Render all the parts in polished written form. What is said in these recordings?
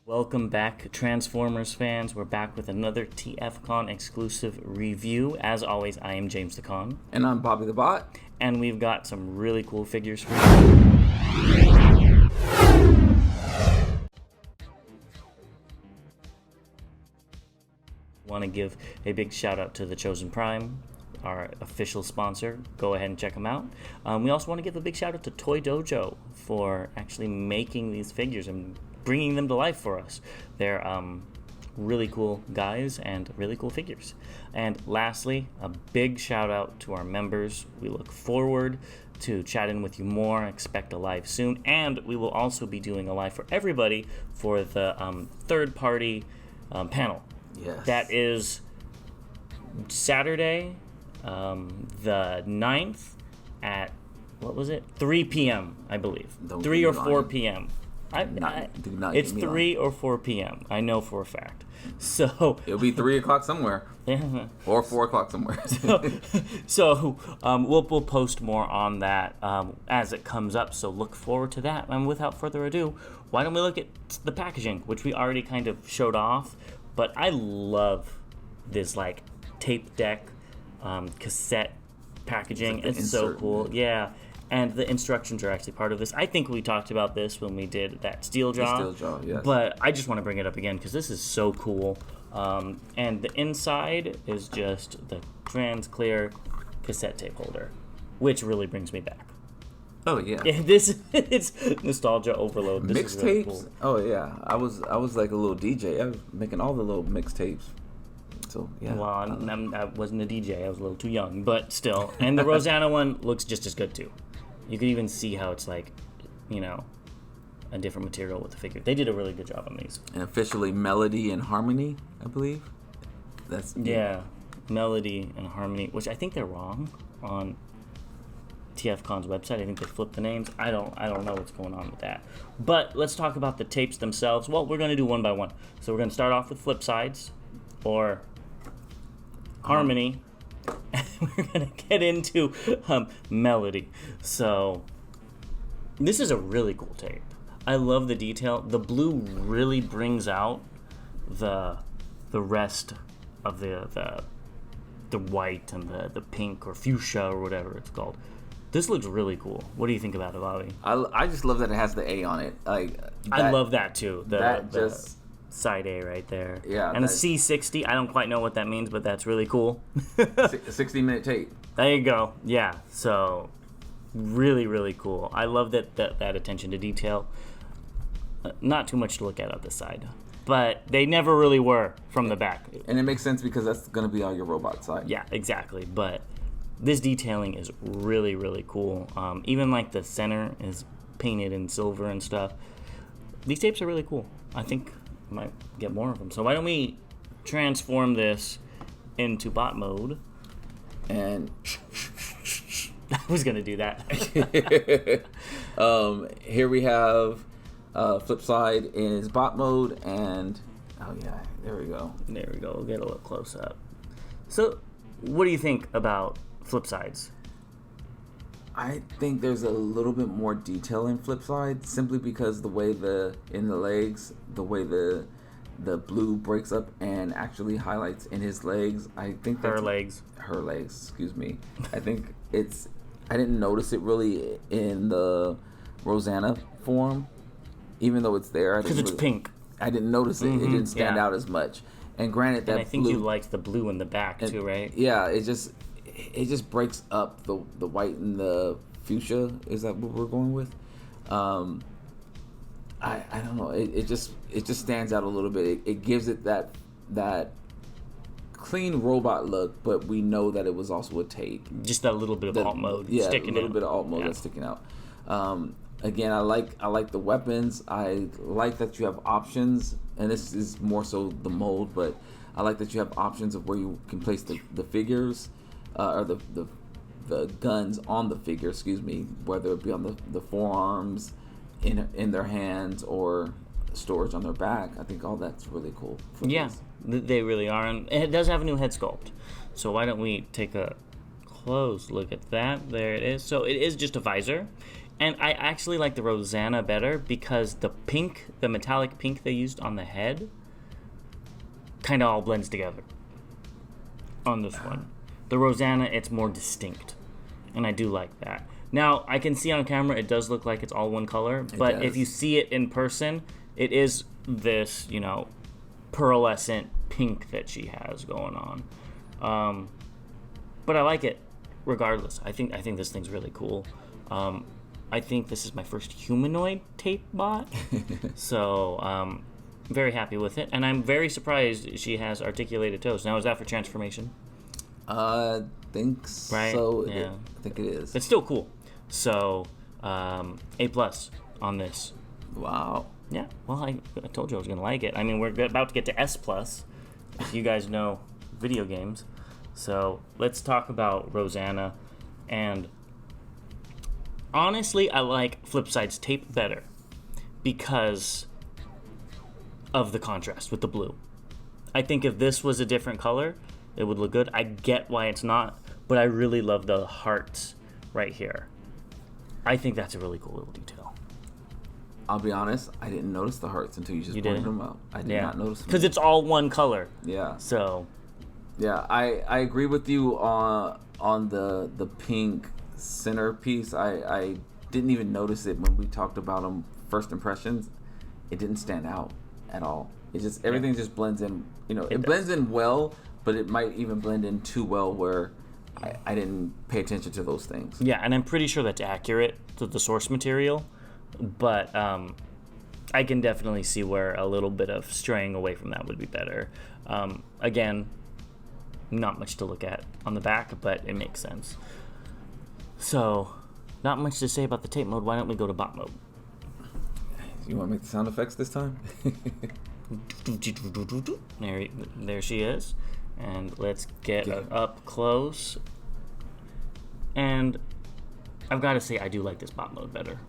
Welcome back, Transformers fans. We're back with another TFcon exclusive review. As always, I am James the Con. And I'm Bobby the Bot. And we've got some really cool figures for you. Want to give a big shout out to the Chosen Prime, our official sponsor. Go ahead and check them out. We also want to give a big shout out to Toy Dojo for actually making these figures and bringing them to life for us. They're really cool guys and really cool figures. And lastly, a big shout out to our members. We look forward to chatting with you more. Expect a live soon. And we will also be doing a live for everybody for the third party panel. Yes. That is Saturday, the 9th at, 3 p.m., I believe. 3 or 4 p.m. It's 3 or 4 p.m. I know for a fact. So it'll be 3 o'clock somewhere, or 4 o'clock somewhere. so we'll post more on that as it comes up. So look forward to that. And without further ado, why don't we look at the packaging, which we already kind of showed off. But I love this like tape deck, cassette packaging. It's so cool. Yeah. And the instructions are actually part of this. I think we talked about this when we did that steel jaw. Steel jaw, yes. But I just want to bring it up again because this is so cool. And the inside is just the trans clear cassette tape holder, which really brings me back. Oh yeah. It's nostalgia overload. Mixtapes. Really cool. Oh yeah. I was like a little DJ. I was making all the little mixtapes. So yeah. Well, I wasn't a DJ. I was a little too young, but still. And the Roseanna one looks just as good too. You can even see how it's like, a different material with the figure. They did a really good job on these. And officially Melody and Harmony, I believe. Yeah, Melody and Harmony, which I think they're wrong on TFcon's website. I think they flipped the names. I don't know what's going on with that. But let's talk about the tapes themselves. Well, we're going to do one by one. So we're going to start off with Flipsides or Harmony. And we're going to get into Melody. So this is a really cool tape. I love the detail. The blue really brings out the rest of the white and the pink or fuchsia or whatever it's called. This looks really cool. What do you think about it, Bobby? I just love that it has the A on it. I love that too. The side A right there. Yeah. And the C60, I don't quite know what that means, but that's really cool. 60-minute tape. There you go. Yeah. So really, really cool. I love that attention to detail. Not too much to look at this side, but they never really were from the back. And it makes sense because that's going to be on your robot side. Yeah, exactly. But this detailing is really, really cool. Even like the center is painted in silver and stuff. These tapes are really cool. I think I might get more of them. So why don't we transform this into bot mode? And I was going to do that. Here we have Flipside in his bot mode, and oh yeah, there we go. There we go. We'll get a little close up. So what do you think about Flipsides? I think there's a little bit more detail in Flipside, simply because the way the legs, the way the blue breaks up and actually highlights in his legs. I think her legs. Excuse me. I think I didn't notice it really in the Roseanna form, even though it's there. Because it's pink. I didn't notice it. Mm-hmm. It didn't stand out as much. And granted, I think you liked the blue in the back too, right? Yeah, it just breaks up the white and the fuchsia. Is that what we're going with? I don't know. It just stands out a little bit. It gives it that clean robot look, but we know that it was also a tape. Just that little bit of alt mode sticking out. Yeah, a little bit of alt mode that's sticking out. Again, I like the weapons. I like that you have options, and this is more so the mold, but I like that you have options of where you can place the figures, or the guns on the figure, excuse me, whether it be on the forearms, in their hands, or storage on their back. I think all that's really cool. Yeah, they really are, and it does have a new head sculpt. So why don't we take a close look at that? There it is. So it is just a visor. And I actually like the Roseanna better because the metallic pink they used on the head, kind of all blends together on this one. The Roseanna, it's more distinct, and I do like that. Now, I can see on camera it does look like it's all one color, but if you see it in person, it is this, pearlescent pink that she has going on. But I like it regardless. I think this thing's really cool. I think this is my first humanoid tape bot, so very happy with it, and I'm very surprised she has articulated toes. Now, is that for transformation? Think right? so. Yeah. I think it is. It's still cool. So, A+ on this. Wow. Yeah. Well, I told you I was gonna like it. I mean, we're about to get to S+, if you guys know video games. So let's talk about Roseanna, and honestly, I like Flipsides tape better because of the contrast with the blue. I think if this was a different color, it would look good. I get why it's not, but I really love the hearts right here. I think that's a really cool little detail. I'll be honest, I didn't notice the hearts until you just pointed them out. I did not notice them. Because it's all one color. Yeah. So. Yeah, I agree with you on the pink centerpiece. I didn't even notice it when we talked about them first impressions. It didn't stand out at all. It just everything just blends in. It blends in well, but it might even blend in too well where I didn't pay attention to those things. Yeah, and I'm pretty sure that's accurate to the source material, but I can definitely see where a little bit of straying away from that would be better. Again, not much to look at on the back, but it makes sense. So, not much to say about the tape mode. Why don't we go to bot mode? You want to make the sound effects this time? There she is. And let's get up close. And I've got to say, I do like this bot mode better.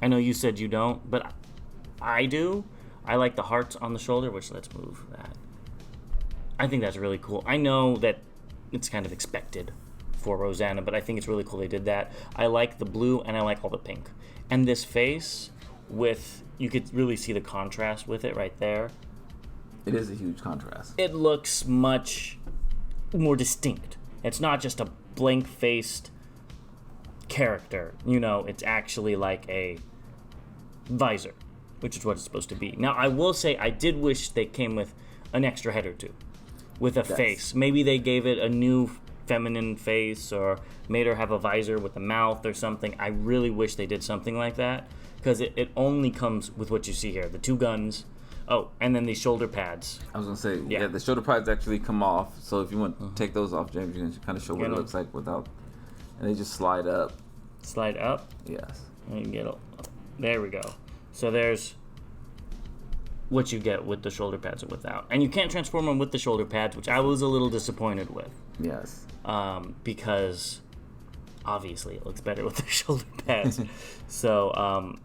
I know you said you don't, but I do. I like the hearts on the shoulder, which let's move that. I think that's really cool. I know that it's kind of expected for Roseanna, but I think it's really cool they did that. I like the blue, and I like all the pink. And this face, you could really see the contrast with it right there. It is a huge contrast. It looks much more distinct. It's not just a blank-faced character. It's actually like a visor, which is what it's supposed to be. Now, I will say I did wish they came with an extra head or two with a face. Maybe they gave it a new feminine face or made her have a visor with a mouth or something. I really wish they did something like that because it only comes with what you see here. The two guns. Oh, and then these shoulder pads. I was going to say, yeah, the shoulder pads actually come off. So if you want to take those off, James, you can kind of show what it looks like without. And they just slide up. Slide up? Yes. There we go. So there's what you get with the shoulder pads and without. And you can't transform them with the shoulder pads, which I was a little disappointed with. Yes. Because obviously it looks better with the shoulder pads. So,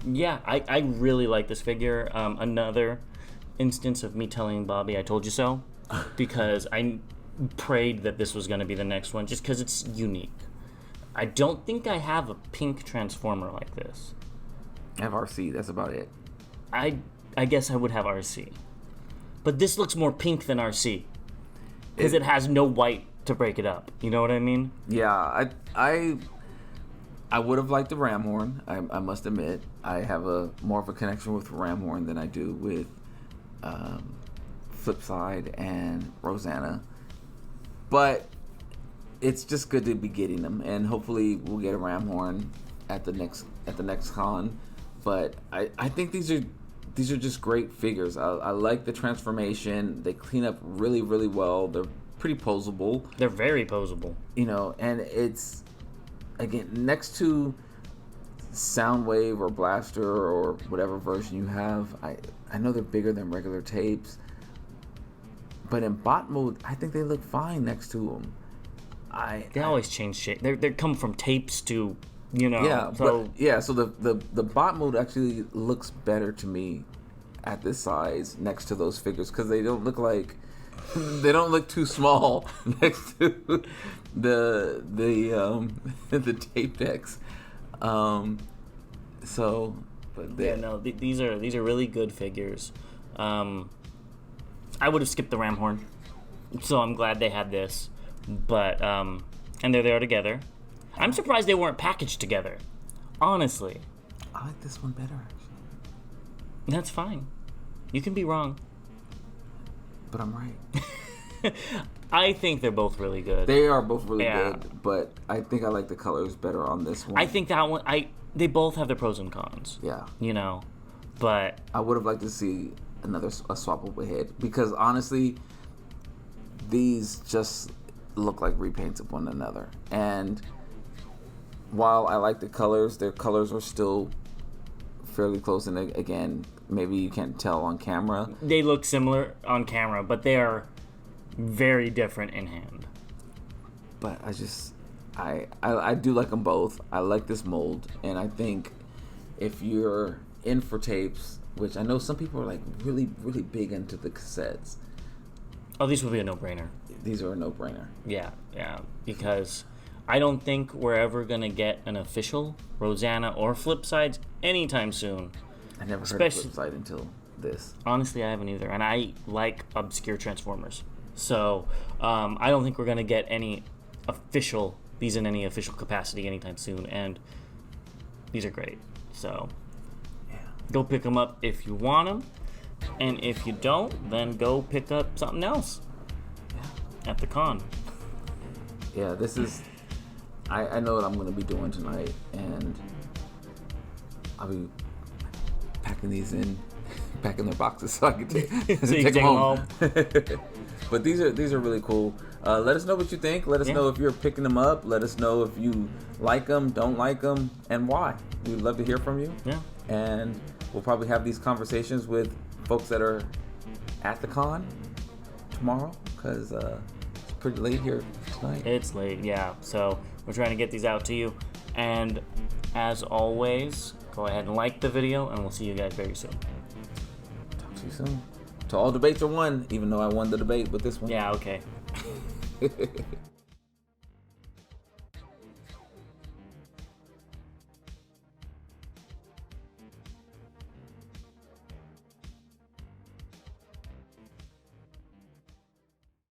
yeah, I really like this figure. Another instance of me telling Bobby I told you so, because I prayed that this was going to be the next one, just because it's unique. I don't think I have a pink Transformer like this. I have RC, that's about it. I guess I would have RC. But this looks more pink than RC, because it has no white to break it up. You know what I mean? Yeah, I would have liked the ram horn. I must admit, I have more of a connection with ram horn than I do with Flipside and Roseanna. But it's just good to be getting them, and hopefully we'll get a ram horn at the next con. But I think these are just great figures. I like the transformation. They clean up really, really well. They're pretty posable. They're very posable. And it's, again, next to Soundwave or Blaster or whatever version you have, I know they're bigger than regular tapes, but in bot mode, I think they look fine next to them. They always change shape. They come from tapes to, Yeah, so so the bot mode actually looks better to me at this size next to those figures, because they don't look like They don't look too small next to the the tape decks. So, but yeah, no, these are really good figures. I would have skipped the ram horn, so I'm glad they had this. But and they're there together. I'm surprised they weren't packaged together. Honestly, I like this one better. Actually. That's fine. You can be wrong. But I'm right. I think they're both really good. They are both really good, but I think I like the colors better on this one. I think that one. They both have their pros and cons. Yeah. You know, but I would have liked to see a swappable head because honestly, these just look like repaints of one another. And while I like the colors, their colors are still fairly close. And again, maybe you can't tell on camera. They look similar on camera, but they are very different in hand. But I do like them both. I like this mold, and I think if you're in for tapes, which I know some people are like really, really big into the cassettes. Oh, these would be a no-brainer. These are a no-brainer. Yeah, because I don't think we're ever gonna get an official Roseanna or Flipsides anytime soon. I never heard of Flipside until this. Honestly, I haven't either, and I like obscure Transformers. So I don't think we're gonna get these in any official capacity anytime soon, and these are great. So go pick them up if you want them, and if you don't, then go pick up something else at the con. Yeah, this is. I know what I'm gonna be doing tonight, and I'll be packing these in, packing their boxes so I can take, so take them home. home. But these are really cool. Let us know what you think. Let us know if you're picking them up. Let us know if you like them, don't like them, and why. We'd love to hear from you. Yeah. And we'll probably have these conversations with folks that are at the con tomorrow because it's pretty late here tonight. It's late, yeah. So we're trying to get these out to you. And as always, go ahead and like the video, and we'll see you guys very soon. Talk to you soon. To all debates are won, even though I won the debate with this one. Yeah, okay.